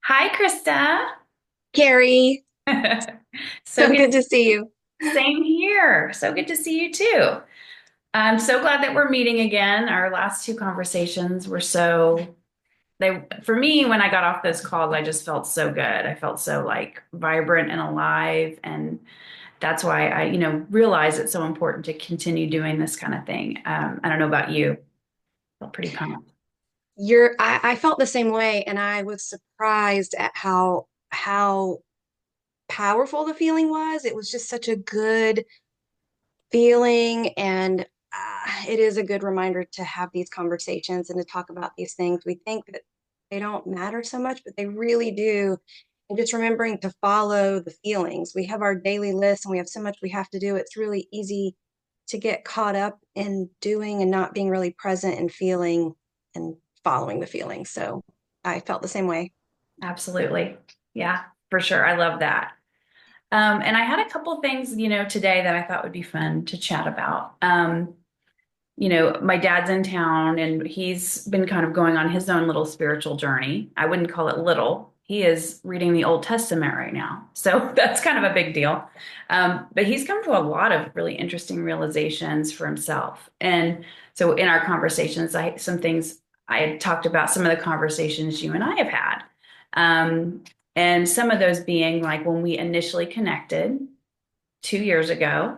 Hi, Krista. Carrie, So so good. good to see you. Same here. So good to see you too. I'm so glad that we're meeting again. Our last two conversations were for me, when I got off those calls, I just felt so good. I felt so like vibrant and alive. And that's why I realize it's so important to continue doing this kind of thing. I don't know about you. I felt pretty pumped. I felt the same way, and I was surprised at how powerful the feeling was. It was just such a good feeling, and it is a good reminder to have these conversations and to talk about these things. We think that they don't matter so much, but they really do. And just remembering to follow the feelings. We have our daily list, and we have so much we have to do. It's really easy to get caught up in doing and not being really present and feeling and following the feelings. So I felt the same way. Absolutely. Yeah, for sure. I love that. And I had a couple things, today that I thought would be fun to chat about. My dad's in town and he's been kind of going on his own little spiritual journey. I wouldn't call it little. He is reading the Old Testament right now. So that's kind of a big deal. But he's come to a lot of really interesting realizations for himself. And so in our conversations, some things I had talked about, some of the conversations you and I have had. Um, and some of those being like when we initially connected 2 years ago,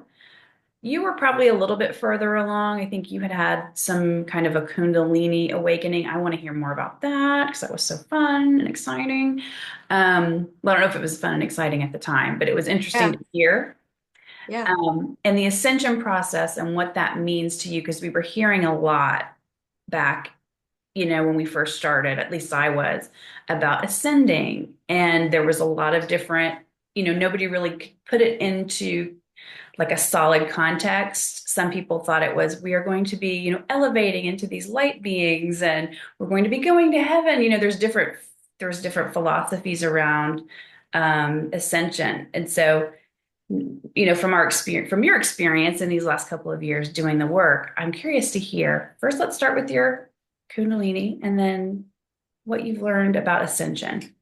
you were probably a little bit further along. I think you had had some kind of a Kundalini awakening. I want to hear more about that because that was so fun and exciting. Well, I don't know if it was fun and exciting at the time, but it was interesting Yeah, to hear. yeah. And the ascension process and what that means to you, because we were hearing a lot back, when we first started, at least I was, about ascending. And there was a lot of different, nobody really could put it into like a solid context. Some people thought it was, we are going to be, elevating into these light beings and we're going to be going to heaven. There's different philosophies around ascension. And so, from your experience in these last couple of years doing the work, I'm curious to hear. First, let's start with your Kundalini and then what you've learned about ascension.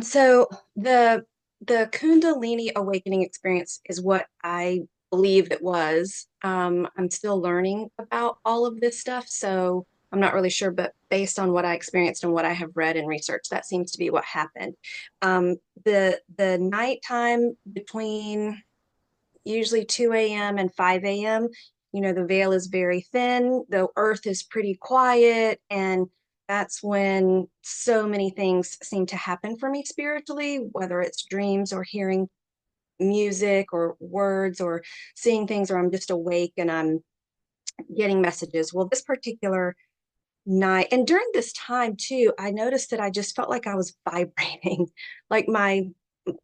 So the Kundalini awakening experience is what I believe it was. I'm still learning about all of this stuff, so I'm not really sure, but based on what I experienced and what I have read and researched, that seems to be what happened. The nighttime between usually 2 a.m. and 5 a.m., the veil is very thin, the earth is pretty quiet, and that's when so many things seem to happen for me spiritually, whether it's dreams or hearing music or words or seeing things, or I'm just awake and I'm getting messages. Well, this particular night, and during this time too, I noticed that I just felt like I was vibrating, like my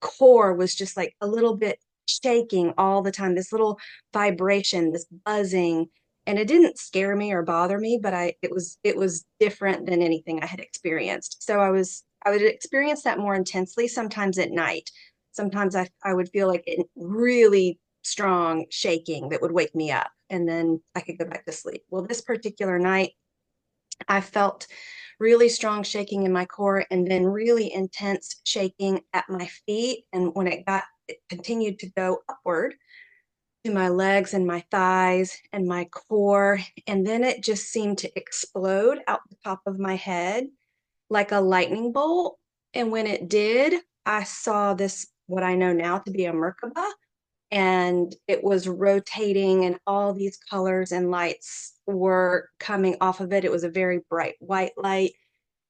core was just like a little bit shaking all the time, this little vibration, this buzzing. And it didn't scare me or bother me, but it was different than anything I had experienced. So I would experience that more intensely sometimes at night. Sometimes I would feel like it really strong shaking that would wake me up and then I could go back to sleep. Well, this particular night I felt really strong shaking in my core and then really intense shaking at my feet. And when it continued to go upward to my legs and my thighs and my core. And then it just seemed to explode out the top of my head like a lightning bolt. And when it did, I saw this, what I know now to be a Merkaba, and it was rotating and all these colors and lights were coming off of it. It was a very bright white light.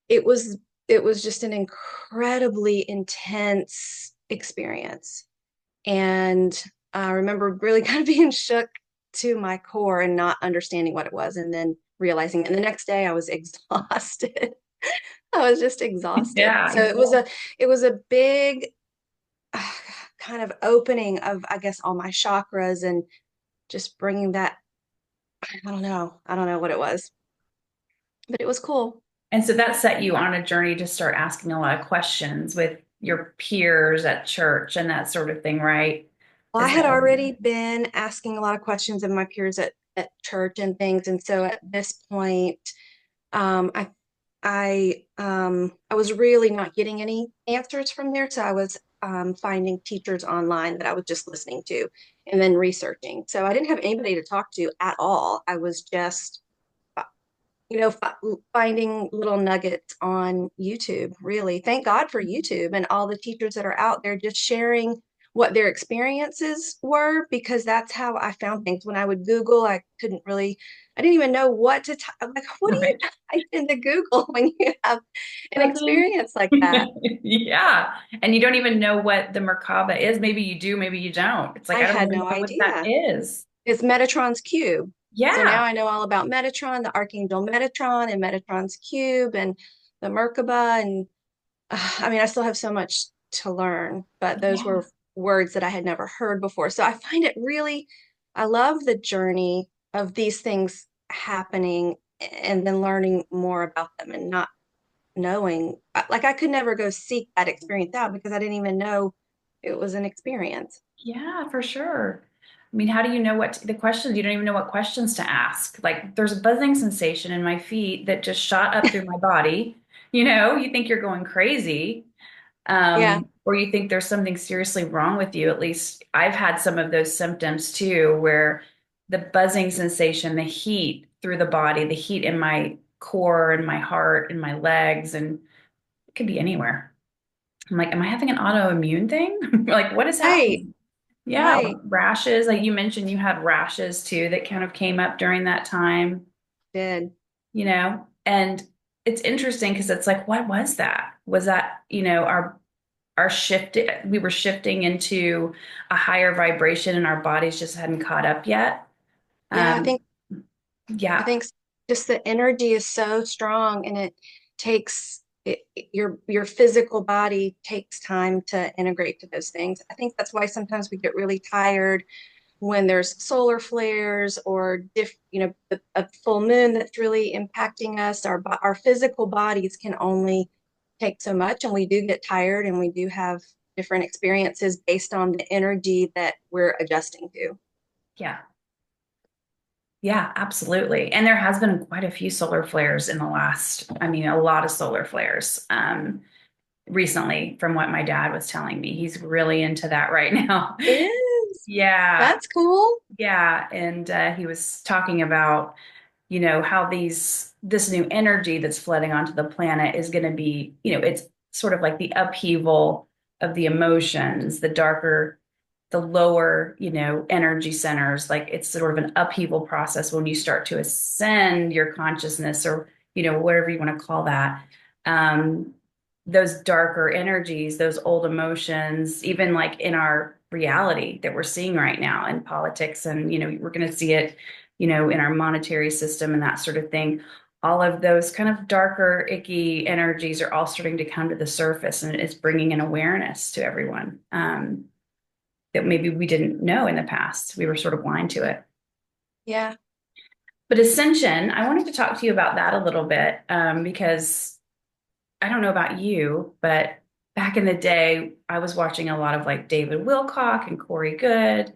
It was just an incredibly intense experience. And I remember really kind of being shook to my core and not understanding what it was and then realizing it. And the next day I was exhausted. I was just exhausted. So Yeah. it was a big uh, kind of opening of, I guess, all my chakras and just bringing that. I don't know what it was, but it was cool. And so that set you on a journey to start asking a lot of questions with your peers at church and that sort of thing, right? Well, I Is that had already been asking a lot of questions of my peers at church and things, and so at this point, I I was really not getting any answers from there, so I was finding teachers online that I was just listening to and then researching. So I didn't have anybody to talk to at all. I was just finding little nuggets on YouTube, really. Thank God for YouTube and all the teachers that are out there just sharing what their experiences were, because that's how I found things. When I would Google, I didn't even know what to type. I'm like, what do you Right. type into Google when you have an Buzzing. experience like that? Yeah. And you don't even know what the Merkaba is. Maybe you do, maybe you don't. It's like, I I don't had even no know what that idea. is. It's Metatron's cube. So now Yeah. I know all about Metatron, the Archangel Metatron, and Metatron's cube, and the Merkaba, and I mean, I still have so much to learn, but those Yeah. were words that I had never heard before. So I find it really, I love the journey of these things happening and then learning more about them and not knowing. Like, I could never go seek that experience out because I didn't even know it was an experience. Yeah, for sure. I mean, how do you know the questions? You don't even know what questions to ask. Like, there's a buzzing sensation in my feet that just shot up through my body. You think you're going crazy, Yeah. or you think there's something seriously wrong with you. At least I've had some of those symptoms too, where the buzzing sensation, the heat through the body, the heat in my core and my heart and my legs, and it could be anywhere. I'm like, am I having an autoimmune thing? Like, what is Right. happening? Yeah, Right. rashes. Like you mentioned, you had rashes too that kind of came up during that time, Did. and it's interesting because it's like, what was that? Was that, our shift, we were shifting into a higher vibration and our bodies just hadn't caught up yet. Yeah, Um, I yeah, think just the energy is so strong, and it takes your physical body takes time to integrate to those things. I think that's why sometimes we get really tired when there's solar flares or a full moon that's really impacting us. Our physical bodies can only take so much, and we do get tired, and we do have different experiences based on the energy that we're adjusting to. yeah, yeah, absolutely. And there has been quite a few solar flares in the last, I mean, a lot of solar flares. Recently, from what my dad was telling me. He's really into that right now. Is Yeah, that's cool. yeah. And he was talking about, how this new energy that's flooding onto the planet is going to be, it's sort of like the upheaval of the emotions, the darker, the lower, energy centers. Like it's sort of an upheaval process when you start to ascend your consciousness or, whatever you want to call that. Um, those darker energies, those old emotions, even like in our reality that we're seeing right now in politics, and we're going to see it, in our monetary system and that sort of thing. All of those kind of darker, icky energies are all starting to come to the surface, and it's bringing an awareness to everyone that maybe we didn't know in the past. We were sort of blind to it. Yeah. But Ascension, I wanted to talk to you about that a little bit because I don't know about you, but back in the day, I was watching a lot of like David Wilcock and Corey Good.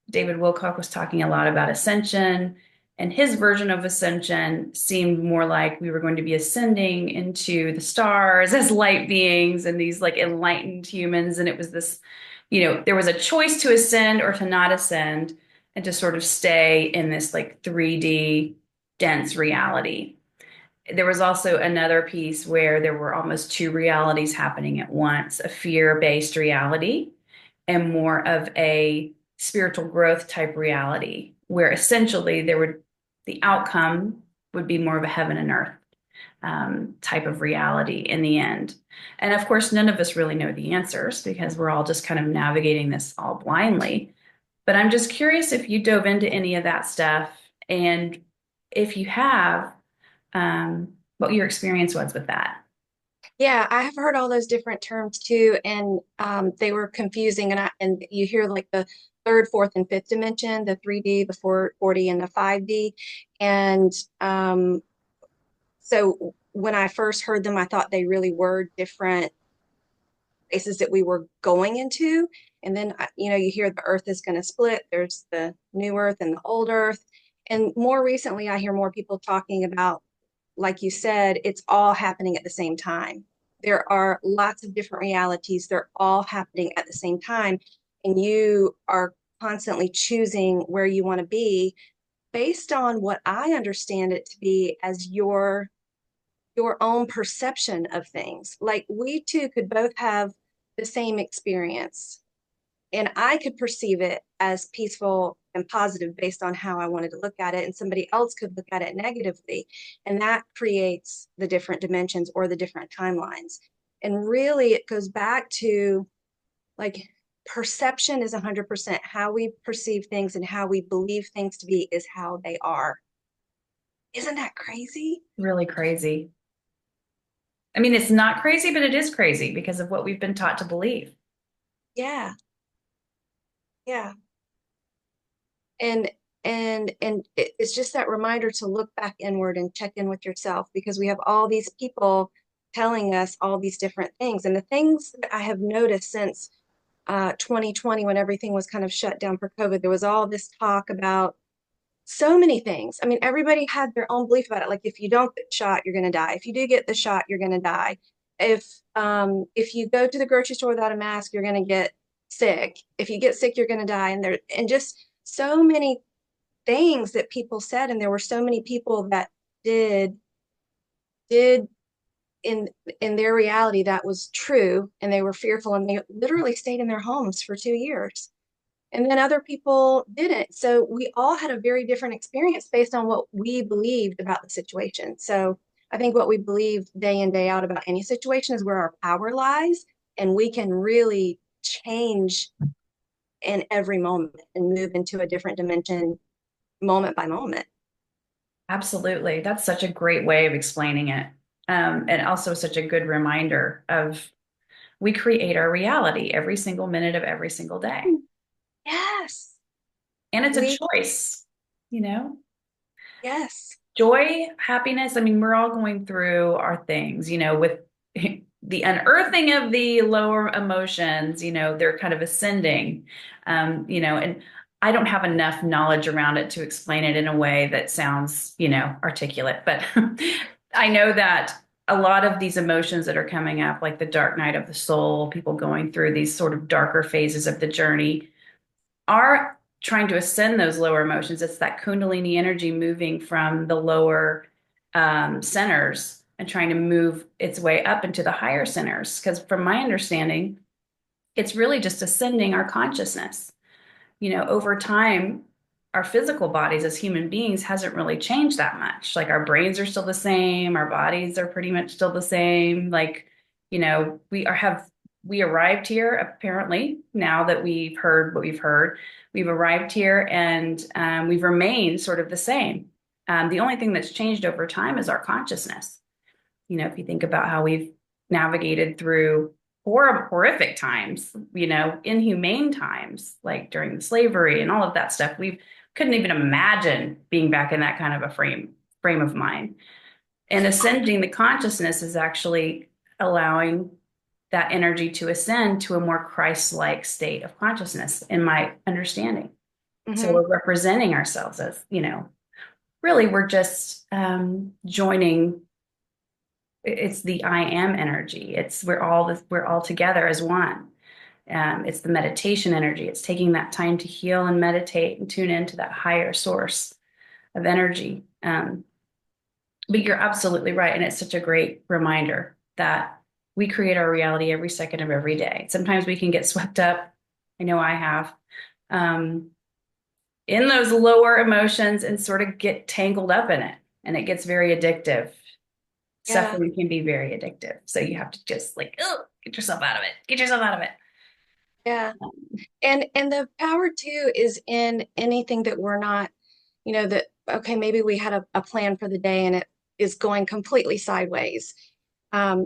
David Wilcock was talking a lot about ascension, and his version of ascension seemed more like we were going to be ascending into the stars as light beings and these like enlightened humans. And it was this, there was a choice to ascend or to not ascend and to sort of stay in this like 3D dense reality. There was also another piece where there were almost two realities happening at once, a fear-based reality and more of a spiritual growth type reality, where essentially the outcome would be more of a heaven and earth type of reality in the end. And of course, none of us really know the answers because we're all just kind of navigating this all blindly. But I'm just curious if you dove into any of that stuff, and if you have, what your experience was with that. Yeah, I have heard all those different terms too, and they were confusing. And you hear like the third, fourth, and fifth dimension, the 3D, the 4D, and the 5D. And so when I first heard them, I thought they really were different places that we were going into. And then you hear the Earth is going to split. There's the new Earth and the old Earth. And more recently, I hear more people talking about like you said, it's all happening at the same time. There are lots of different realities. They're all happening at the same time. And you are constantly choosing where you want to be based on what I understand it to be as your own perception of things. Like we two could both have the same experience, and I could perceive it as peaceful and positive based on how I wanted to look at it, and somebody else could look at it negatively. And that creates the different dimensions or the different timelines. And really, it goes back to like perception is 100%. How we perceive things and how we believe things to be is how they are. Isn't that crazy? Really crazy. I mean, it's not crazy, but it is crazy because of what we've been taught to believe. Yeah, yeah. And it's just that reminder to look back inward and check in with yourself, because we have all these people telling us all these different things. And the things that I have noticed since 2020, when everything was kind of shut down for COVID, there was all this talk about so many things. I mean, everybody had their own belief about it. Like if you don't get shot, you're going to die. If you do get the shot, you're going to die. If you go to the grocery store without a mask, you're going to get sick. If you get sick, you're going to die. And just so many things that people said, and there were so many people that did in their reality that was true, and they were fearful, and they literally stayed in their homes for 2 years. And then other people didn't. So we all had a very different experience based on what we believed about the situation. So I think what we believe day in, day out about any situation is where our power lies. And we can really change in every moment and move into a different dimension moment by moment. Absolutely. That's such a great way of explaining it. And also such a good reminder of we create our reality every single minute of every single day. Yes. And it's a We, choice, you know, yes. joy, happiness. I mean, we're all going through our things, with the unearthing of the lower emotions, they're kind of ascending, and I don't have enough knowledge around it to explain it in a way that sounds, articulate, but I know that a lot of these emotions that are coming up, like the dark night of the soul, people going through these sort of darker phases of the journey, are trying to ascend those lower emotions. It's that Kundalini energy moving from the lower centers and trying to move its way up into the higher centers. Because from my understanding, it's really just ascending our consciousness. Over time, our physical bodies as human beings hasn't really changed that much. Like our brains are still the same, our bodies are pretty much still the same. Like, we arrived here apparently now that we've heard what we've heard. We've arrived here and we've remained sort of the same. The only thing that's changed over time is our consciousness. If you think about how we've navigated through horrific times, inhumane times, like during the slavery and all of that stuff, we couldn't even imagine being back in that kind of a frame of mind. And ascending the consciousness is actually allowing that energy to ascend to a more Christ-like state of consciousness, in my understanding. So Mm-hmm. we're representing ourselves as, really we're just joining. It's the I am energy. We're all together as one. It's the meditation energy. It's taking that time to heal and meditate and tune into that higher source of energy. But you're absolutely right. And it's such a great reminder that we create our reality every second of every day. Sometimes we can get swept up. I know I have, um, in those lower emotions and sort of get tangled up in it. And it gets very addictive. Yeah. Suffering can be very addictive. So you have to just like, oh, get yourself out of it. Get yourself out of it. Yeah. And the power too is in anything that we're not, that okay, maybe we had a plan for the day and it is going completely sideways.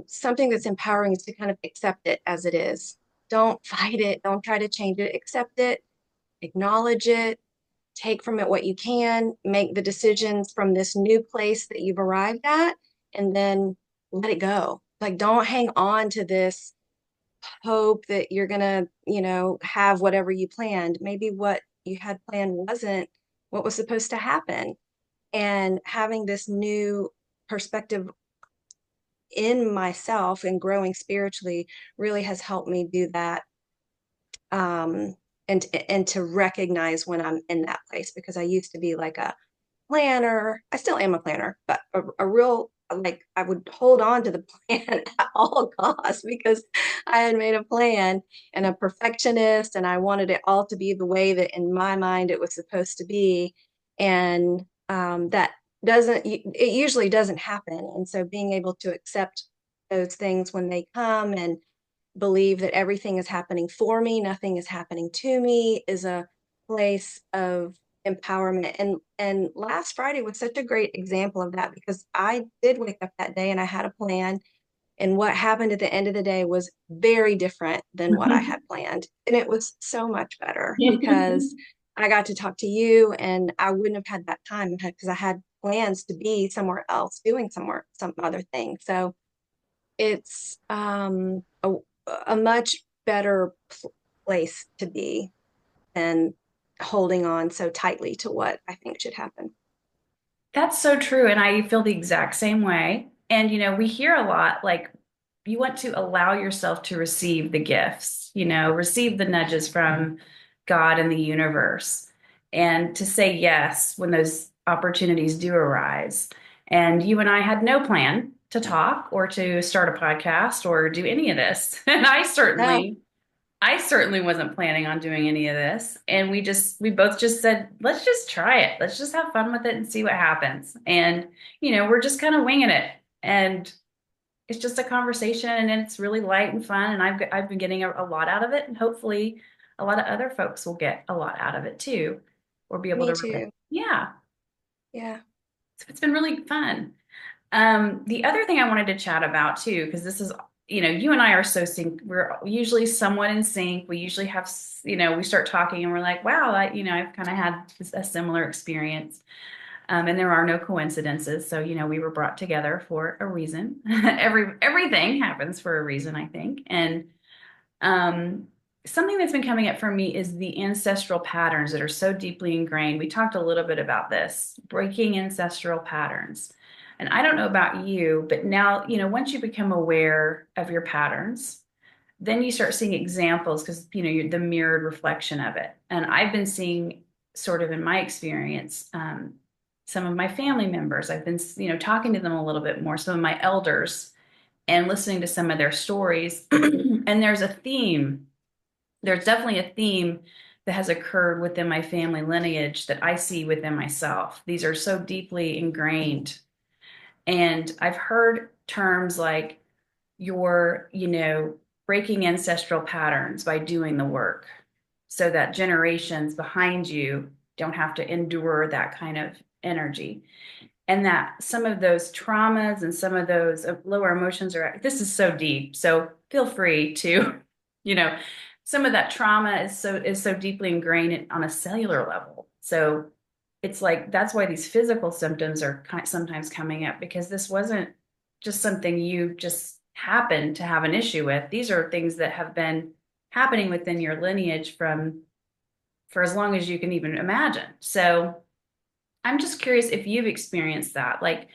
Something that's empowering is to kind of accept it as it is. Don't fight it, don't try to change it, accept it, acknowledge it, take from it what you can, make the decisions from this new place that you've arrived at, and then let it go. Like don't hang on to this hope that you're gonna, have whatever you planned. Maybe what you had planned wasn't what was supposed to happen. And having this new perspective in myself and growing spiritually really has helped me do that. And to recognize when I'm in that place, because I used to be like a planner. I still am a planner, but a real, like, I would hold on to the plan at all costs because I had made a plan, and a perfectionist, and I wanted it all to be the way that in my mind it was supposed to be. And that doesn't, it usually doesn't happen. And so being able to accept those things when they come, and believe that everything is happening for me, nothing is happening to me, is a place of empowerment. And last Friday was such a great example of that, because I did wake up that day and I had a plan, and what happened at the end of the day was very different than what I had planned. And it was so much better because I got to talk to you, and I wouldn't have had that time because I had plans to be somewhere else doing some other thing. So it's a much better place to be than holding on so tightly to what I think should happen. That's so true. And I feel the exact same way. And, we hear a lot like you want to allow yourself to receive the gifts, receive the nudges from God and the universe, and to say yes when those opportunities do arise. And you and I had no plan to talk or to start a podcast or do any of this. And No, I certainly wasn't planning on doing any of this. And we both just said, let's just try it. Let's just have fun with it and see what happens. And, we're just kind of winging it. And it's just a conversation, and it's really light and fun. And I've been getting a lot out of it. And hopefully a lot of other folks will get a lot out of it too, or be able me to relate. too. Yeah. Yeah. So it's been really fun. The other thing I wanted to chat about too, because this is, you and I are so sync. We're usually somewhat in sync. We usually have, we start talking and we're like, wow, I've kind of had a similar experience. And there are no coincidences. So, we were brought together for a reason. Everything happens for a reason, I think. And um, something that's been coming up for me is the ancestral patterns that are so deeply ingrained. We talked a little bit about this, breaking ancestral patterns. And I don't know about you, but now, once you become aware of your patterns, then you start seeing examples because, you're the mirrored reflection of it. And I've been seeing sort of in my experience, some of my family members, I've been, talking to them a little bit more, some of my elders, and listening to some of their stories. And there's a theme. There's definitely a theme that has occurred within my family lineage that I see within myself. These are so deeply ingrained. And I've heard terms like you're, breaking ancestral patterns by doing the work so that generations behind you don't have to endure that kind of energy. And that some of those traumas and some of those lower emotions this is so deep. So feel free to, you know, some of that trauma is so deeply ingrained on a cellular level. So it's like that's why these physical symptoms are sometimes coming up, because this wasn't just something you just happened to have an issue with. These are things that have been happening within your lineage for as long as you can even imagine. So I'm just curious if you've experienced that, like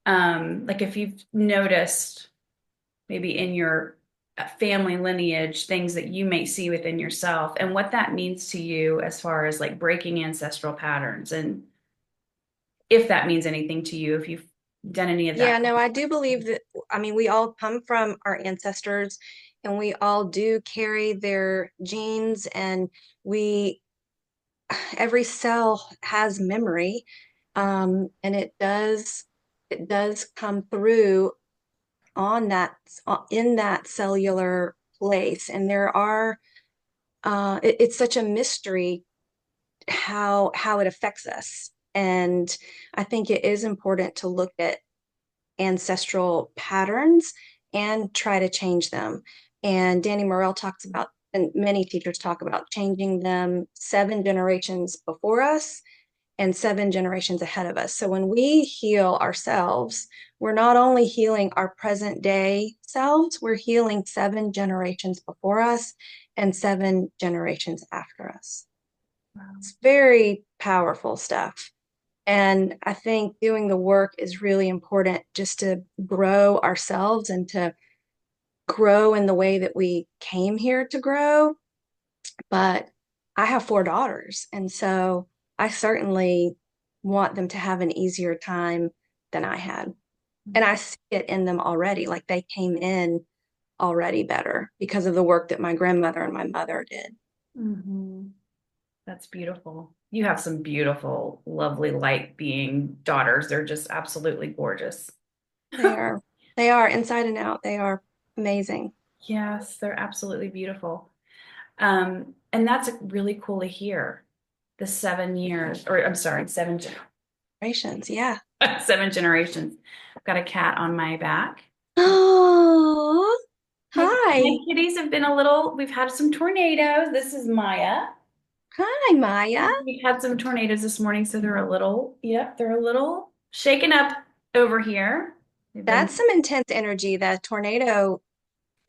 if you've noticed maybe in your family lineage things that you may see within yourself, and what that means to you as far as like breaking ancestral patterns, and if that means anything to you, if you've done any of Yeah, that. no, I do believe that, I mean, we all come from our ancestors, and we all do carry their genes, and we, every cell has memory. And it does come through on that, in that cellular place. And there are, it's such a mystery how it affects us. And I think it is important to look at ancestral patterns and try to change them. And Danny Morell talks about, and many teachers talk about changing them 7 generations before us and 7 generations ahead of us. So when we heal ourselves, we're not only healing our present day selves, we're healing 7 generations before us and 7 generations after us. Wow. It's very powerful stuff. And I think doing the work is really important just to grow ourselves and to grow in the way that we came here to grow. But I have four daughters, and so I certainly want them to have an easier time than I had. And I see it in them already. Like they came in already better because of the work that my grandmother and my mother did. Mhm. That's beautiful. You have some beautiful, lovely light being daughters. They're just absolutely gorgeous. They are, they are inside and out. They are amazing. Yes, they're absolutely beautiful. And that's really cool to hear. The 7 years, or I'm sorry, Generations, yeah. 7 generations. I've got a cat on my back. Oh, My hi. kitties have been we've had some tornadoes. This is Maya. Hi, Maya. We've had some tornadoes this morning, so they're a little shaken up over here. They've been That's some intense energy. The tornado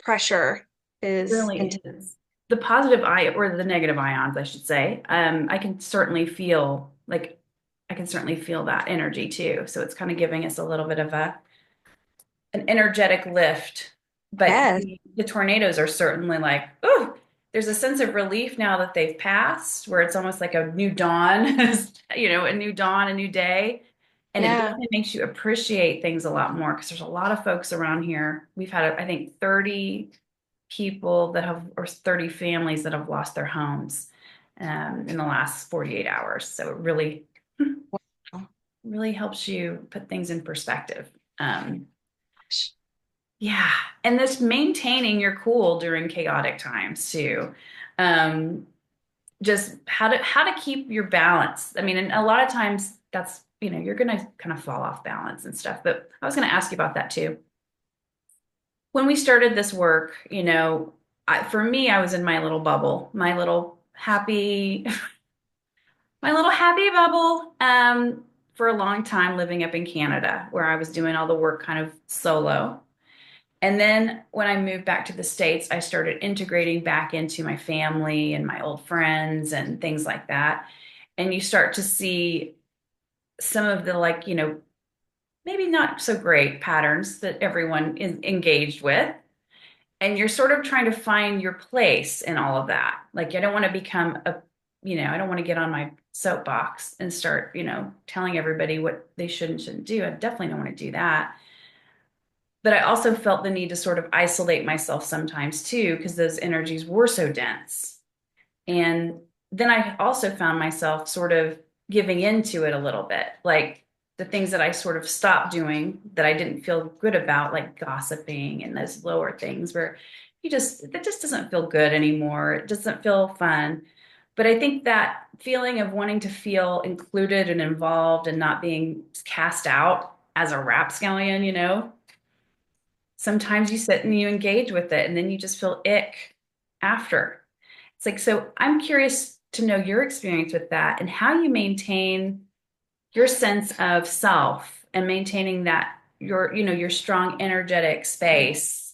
pressure is really intense. is. The positive or the negative ions, I should say. I can certainly feel that energy too. So it's kind of giving us a little bit of an energetic lift. But Yes, the tornadoes are certainly like, oh, there's a sense of relief now that they've passed, where it's almost like a new dawn, a new dawn, a new day. And it yeah. definitely makes you appreciate things a lot more because there's a lot of folks around here. We've had, I think, 30 people or 30 families that have lost their homes in the last 48 hours. So it Wow. really helps you put things in perspective. Um, Gosh. Yeah, and this maintaining your cool during chaotic times too. Um, just how to keep your balance. I mean, and a lot of times that's, you're gonna kind of fall off balance and stuff. But I was gonna ask you about that too. When we started this work, for me, I was in my little bubble, my little happy bubble, for a long time living up in Canada, where I was doing all the work kind of solo. And then when I moved back to the States, I started integrating back into my family and my old friends and things like that. And you start to see some of the, maybe not so great patterns that everyone is engaged with. And you're sort of trying to find your place in all of that. Like, I don't want to I don't want to get on my soapbox and start, telling everybody what they should and shouldn't do. I definitely don't want to do that. But I also felt the need to sort of isolate myself sometimes too, because those energies were so dense. And then I also found myself sort of giving into it a little bit, like the things that I sort of stopped doing that I didn't feel good about, like gossiping and those lower things where that just doesn't feel good anymore. It doesn't feel fun. But I think that feeling of wanting to feel included and involved and not being cast out as a rapscallion, sometimes you sit and you engage with it and then you just feel ick after. It's like, so I'm curious to know your experience with that and how you maintain your sense of self and maintaining that your strong energetic space.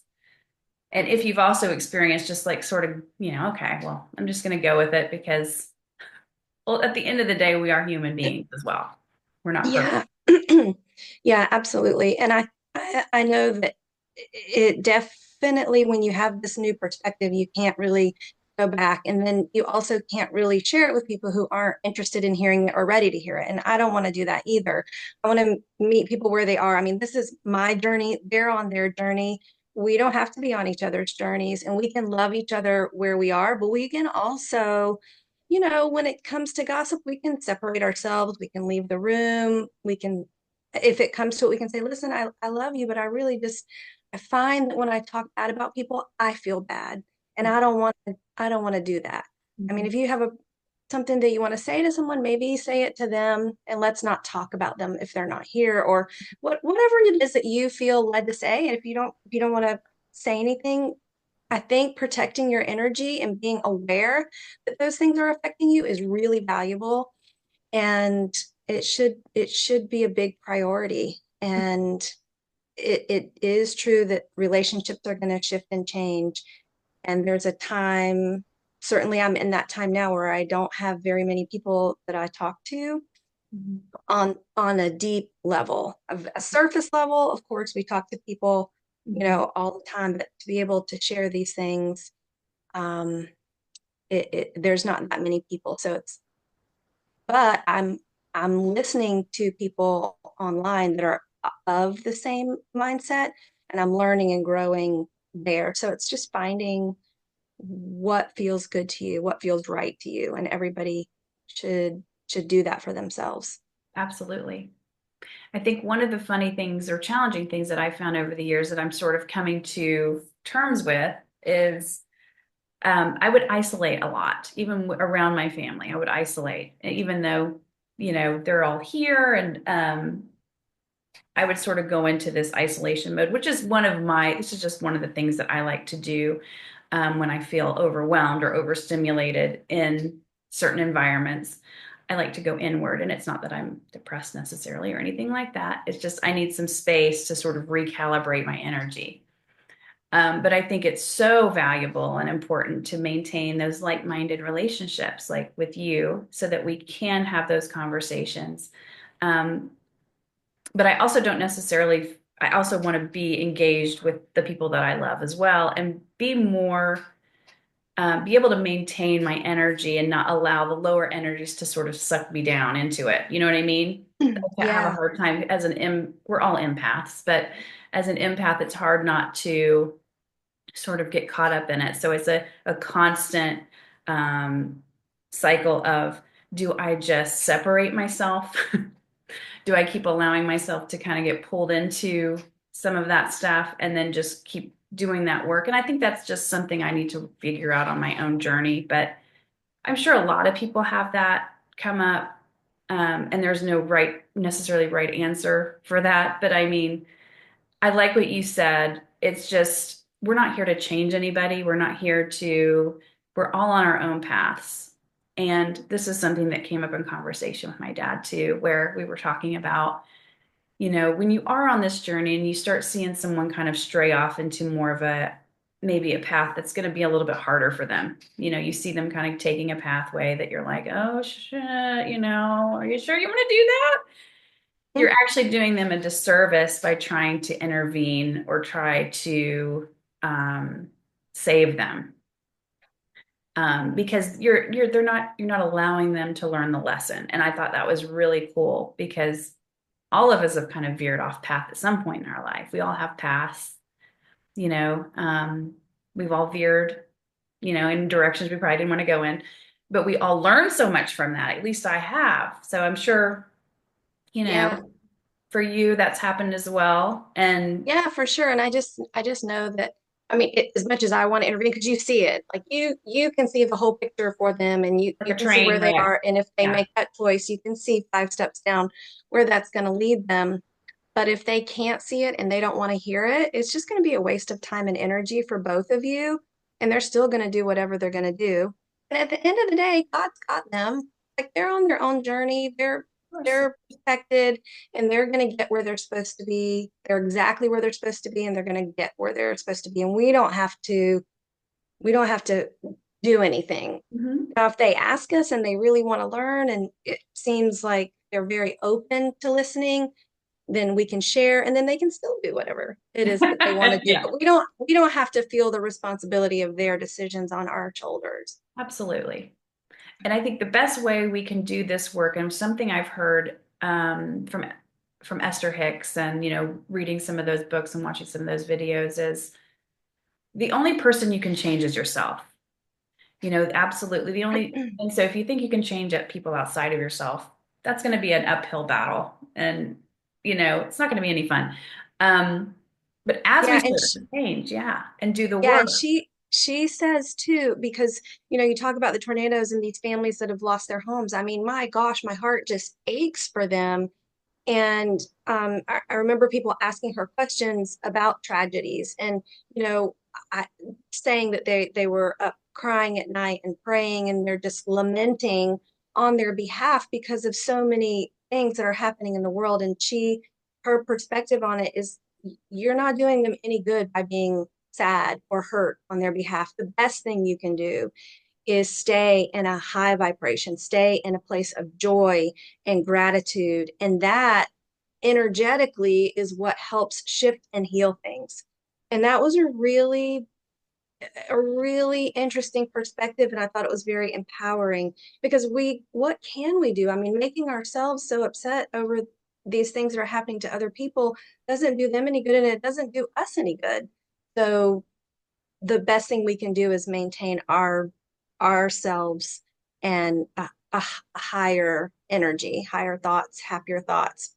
And if you've also experienced just like sort of, okay, well, I'm just going to go with it because, well, at the end of the day, we are human beings as well. We're not perfect. Yeah. Yeah, absolutely. And I know that it definitely, when you have this new perspective, you can't really go back. And then you also can't really share it with people who aren't interested in hearing it or ready to hear it. And I don't want to do that either. I want to meet people where they are. I mean, this is my journey. They're on their journey. We don't have to be on each other's journeys, and we can love each other where we are, but we can also, when it comes to gossip, we can separate ourselves, we can leave the room, we can, if it comes to it, we can say, listen, I love you, but I find that when I talk bad about people, I feel bad. And I don't want to do that. I mean, Mhm. if you have something that you want to say to someone, maybe say it to them and let's not talk about them if they're not here, or whatever it is that you feel led to say. And if you don't want to say anything, I think protecting your energy and being aware that those things are affecting you is really valuable, and it should be a big priority. And it is true that relationships are going to shift and change. And there's a time, certainly I'm in that time now where I don't have very many people that I talk to. Mhm. on a deep level. Of a surface level, of course, we talk to people, Mhm. all the time, but to be able to share these things, um, there's not that many people. So but I'm listening to people online that are of the same mindset, and I'm learning and growing there. So it's just finding what feels good to you, what feels right to you, and everybody should do that for themselves. Absolutely. I think one of the funny things or challenging things that I found over the years that I'm sort of coming to terms with is I would isolate a lot, even around my family. I would isolate, even though, they're all here. And I would sort of go into this isolation mode, which is this is just one of the things that I like to do when I feel overwhelmed or overstimulated in certain environments. I like to go inward, and it's not that I'm depressed necessarily or anything like that. It's just I need some space to sort of recalibrate my energy. But I think it's so valuable and important to maintain those like-minded relationships, like with you, so that we can have those conversations. Um, but I also don't necessarily, I also want to be engaged with the people that I love as well and be able to maintain my energy and not allow the lower energies to sort of suck me down into it. You know what I mean? I have a Yeah, hard time we're all empaths, but as an empath, it's hard not to sort of get caught up in it. So it's a constant um, cycle of, do I just separate myself? Do I keep allowing myself to kind of get pulled into some of that stuff and then just keep doing that work? And I think that's just something I need to figure out on my own journey. But I'm sure a lot of people have that come up. And there's no necessarily right answer for that. But I mean, I like what you said. It's just, we're not here to change anybody. We're all on our own paths. And this is something that came up in conversation with my dad too, where we were talking about, when you are on this journey and you start seeing someone kind of stray off into more of maybe a path that's going to be a little bit harder for them. You see them kind of taking a pathway that you're like, oh shit, are you sure you want to do that? You're actually doing them a disservice by trying to intervene or try to um, save them, because you're not allowing them to learn the lesson. And I thought that was really cool because all of us have kind of veered off path at some point in our life. We all have paths, you know. We've all veered, in directions we probably didn't want to go in, but we all learn so much from that. At least I have. So I'm sure, you know, yeah, for you that's happened as well. And yeah, for sure. And I just know that, I mean, as much as I want to intervene, because you see it, like you can see the whole picture for them, and like you a can see train where they wreck. are, and if they Yeah. make that choice, you can see 5 steps down where that's going to lead them. But if they can't see it and they don't want to hear it, it's just going to be a waste of time and energy for both of you. And they're still going to do whatever they're going to do. And at the end of the day, God's got them. Like they're on their own journey. Of course. They're protected, and they're going to get where they're supposed to be. They're exactly where they're supposed to be, and they're going to get where they're supposed to be. And we don't have to do anything. Mhm. Now, if they ask us and they really want to learn, and it seems like they're very open to listening, then we can share, and then they can still do whatever it is that they want to do. Yeah, But we don't have to feel the responsibility of their decisions on our shoulders. absolutely. And I think the best way we can do this work, and something I've heard from Esther Hicks, and reading some of those books and watching some of those videos, is the only person you can change is yourself. Absolutely the only. And so if you think you can change people outside of yourself, that's going to be an uphill battle, and it's not going to be any fun. Um, but as we Yeah, and start to change, yeah, and do the yeah, work. and she says too, because you talk about the tornadoes and these families that have lost their homes. I mean, my gosh, my heart just aches for them. And I remember people asking her questions about tragedies, and you know, I, saying that they were up crying at night and praying, and they're just lamenting on their behalf because of so many things that are happening in the world. And her perspective on it is, you're not doing them any good by being sad or hurt on their behalf. The best thing you can do is stay in a high vibration, stay in a place of joy and gratitude. And that energetically is what helps shift and heal things. And that was a really interesting perspective, and I thought it was very empowering because what can we do? I mean, making ourselves so upset over these things that are happening to other people doesn't do them any good, and it doesn't do us any good. So the best thing we can do is maintain ourselves and a higher energy, higher thoughts, happier thoughts,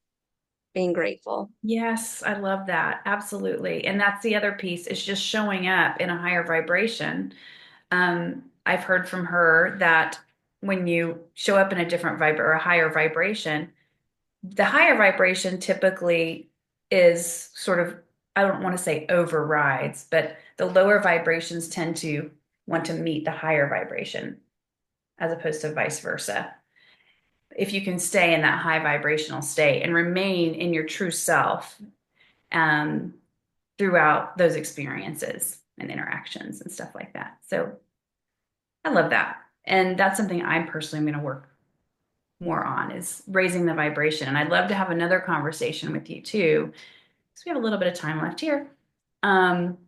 being grateful. Yes, I love that. Absolutely. And that's the other piece is just showing up in a higher vibration. I've heard from her that when you show up in a different vibe or a higher vibration, the higher vibration typically is sort of, I don't want to say overrides, but the lower vibrations tend to want to meet the higher vibration as opposed to vice versa. If you can stay in that high vibrational state and remain in your true self um, throughout those experiences and interactions and stuff like that. So I love that. And that's something I'm personally going to work more on is raising the vibration. And I'd love to have another conversation with you too, because we have a little bit of time left here, um,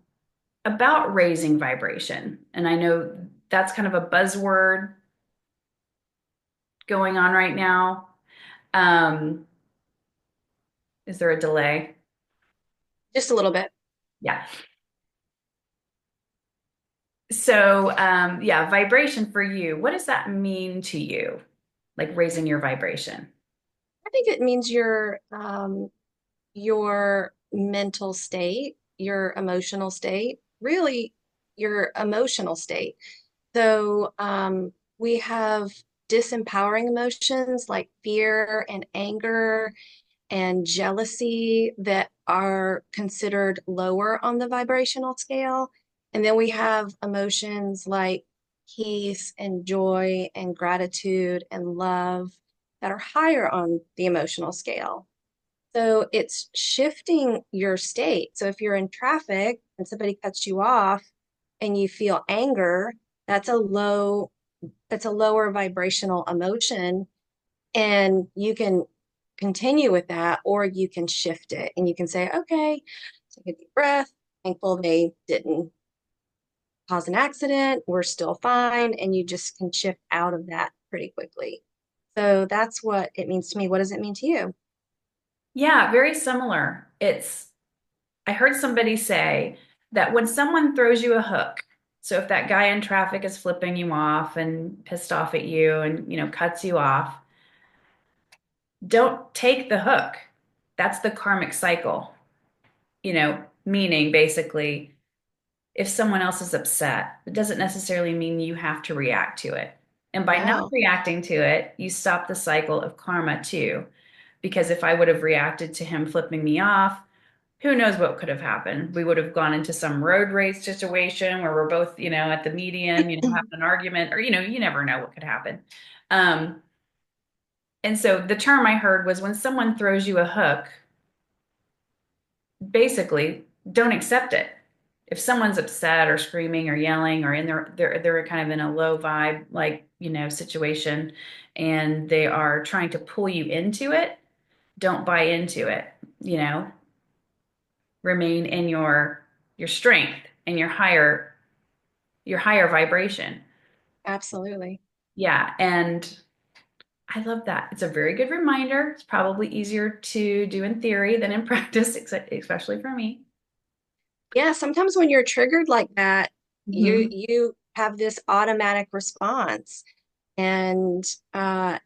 about raising vibration. And I know that's kind of a buzzword going on right now. Um, is there a delay? Just a little bit. Yeah. So, yeah, vibration for you. What does that mean to you? Like raising your vibration? I think it means your mental state, your emotional state, really your emotional state. So we have disempowering emotions like fear and anger and jealousy that are considered lower on the vibrational scale. And then we have emotions like peace and joy and gratitude and love that are higher on the emotional scale. So it's shifting your state. So if you're in traffic and somebody cuts you off and you feel anger, that's a low, that's a lower vibrational emotion. And you can continue with that, or you can shift it and you can say, okay, take a deep breath. Thankful they didn't cause an accident. We're still fine. And you just can shift out of that pretty quickly. So that's what it means to me. What does it mean to you? Yeah, very similar. I heard somebody say that when someone throws you a hook, so if that guy in traffic is flipping you off and pissed off at you and, cuts you off, don't take the hook. That's the karmic cycle, meaning basically if someone else is upset, it doesn't necessarily mean you have to react to it. And by not No. reacting to it, you stop the cycle of karma too. Because if I would have reacted to him flipping me off, who knows what could have happened? We would have gone into some road rage situation where we're both, at the median, having an argument, or, you never know what could happen. Um, and so the term I heard was when someone throws you a hook, basically don't accept it. If someone's upset or screaming or yelling or in they're kind of in a low vibe like, situation and they are trying to pull you into it, don't buy into it, you know, remain in your strength and your higher vibration. Absolutely. Yeah, and I love that. It's a very good reminder. It's probably easier to do in theory than in practice, especially for me. Yeah, sometimes when you're triggered like that, you Hmm. you have this automatic response, and the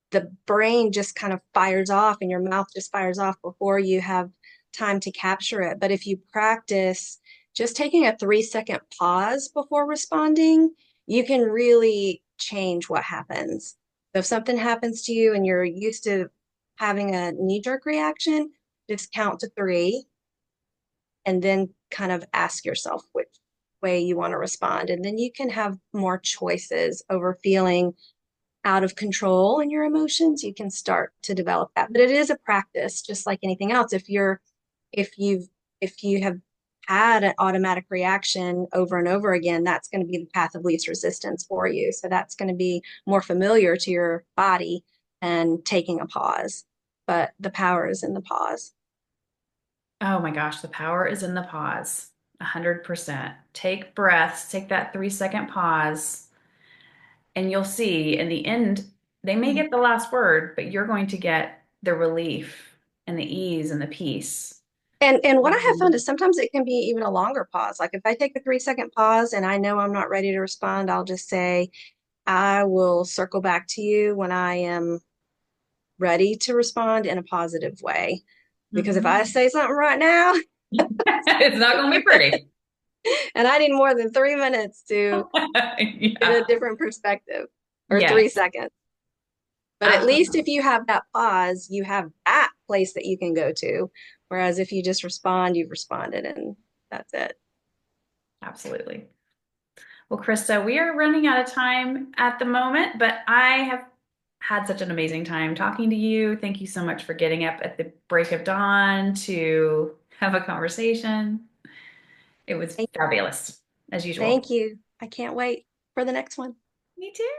the brain just kind of fires off, and your mouth just fires off before you have time to capture it. But if you practice just taking a 3-second pause before responding, you can really change what happens. So if something happens to you and you're used to having a knee-jerk reaction, just count to three and then kind of ask yourself which way you want to respond. And then you can have more choices over feeling out of control in your emotions. You can start to develop that. But it is a practice, just like anything else. If you have had an automatic reaction over and over again, that's going to be the path of least resistance for you. So that's going to be more familiar to your body and taking a pause. But the power is in the pause. Oh my gosh, the power is in the pause. 100%. Take breaths, take that 3 second pause, and you'll see in the end, they may get the last word, but you're going to get the relief and the ease and the peace. And what I have found is sometimes it can be even a longer pause. Like if I take a 3 second pause and I know I'm not ready to respond, I'll just say, I will circle back to you when I am ready to respond in a positive way. Because if I Mhm. say something right now It's not going to be pretty. and I need more than 3 minutes to get a Yeah. different perspective or Yes, 3 seconds. But at least absolutely. if you have that pause, you have that place that you can go to. Whereas if you just respond, you've responded and that's it. Absolutely. Well, Krista, we are running out of time at the moment, but I have had such an amazing time talking to you. Thank you so much for getting up at the break of dawn to have a conversation. It was Thank, fabulous, as usual. thank you. I can't wait for the next one. Me too.